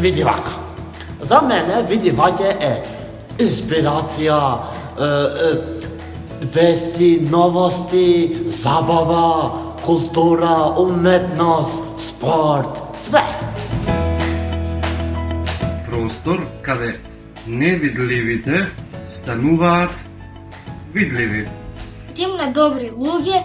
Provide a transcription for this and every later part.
види вака. За мене види вака е инспирација, вести, новости, забава, култура, уметност, спорт, све. Простор каде невидливите стануваат видливи. Тим на добри луѓе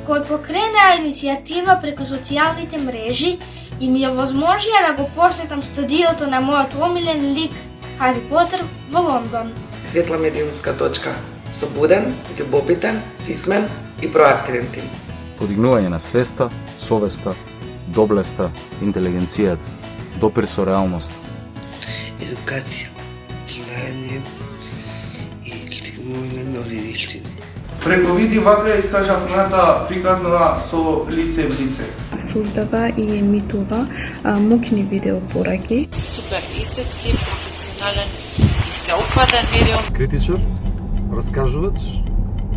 кои покренаа иницијатива преку социјалните мрежи и ми овозможија да го посетам студиото на мојот омилен лик Хари Потер во Лондон. Светла медиумска точка. Собуден, љубопитен, писмен и проактивен тим. Подигнување на свеста, совеста, доблеста, интелигенцијата, допир со реалност. Едукација, знаење и стигнување на нови виштини. Преку види вака искажав мојата приказна со лице в лице. Создава и емитува мокни видеопораки. Супер естетски, професионален и сеопфатен медиум. Критичар, раскажувач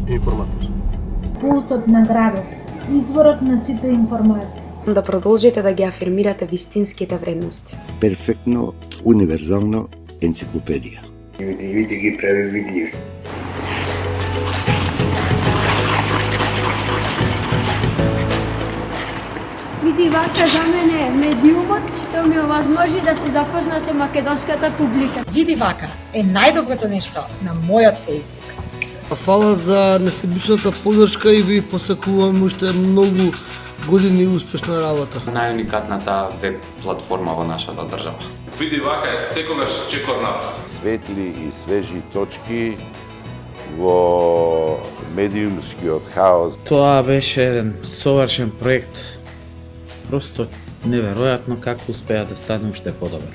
и информатор. Пулсот на градот, изворот на сите информации. Да продолжите да ги афирмирате вистинските вредности. Перфектно, универзална енциклопедија. Види ги прави видливи. Види вака за мене медиумот што ми овозможи да се запозна со македонската публика. Види вака е најдоброто нешто на мојот Facebook. Фала за несебичната поддршка и ви посакувам уште многу години успешна работа. Најуникатната веб платформа во нашата држава. Види вака е секогаш чекорна. Светли и свежи точки во медиумскиот хаос. Тоа беше еден совршен проект. Просто неверојатно како успеа да стане уште подобар.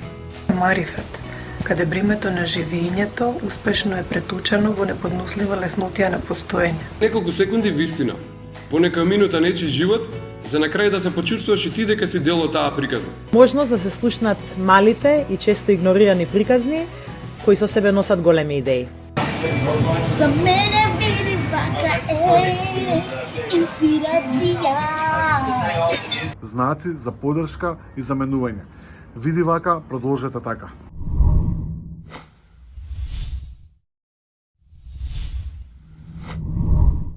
Марифет, каде бремето на живењето успешно е претучено во неподнослива леснотија на постоење. Неколку секунди вистина, понека минута нечи живот, за на крај да се почувствуваш и ти дека си дел од таа приказна. Можност да се слушнат малите и често игнорирани приказни, кои со себе носат големи идеи. За мене види вака е инспирација. Знаци за поддршка и заменување. Види вака, продолжете така.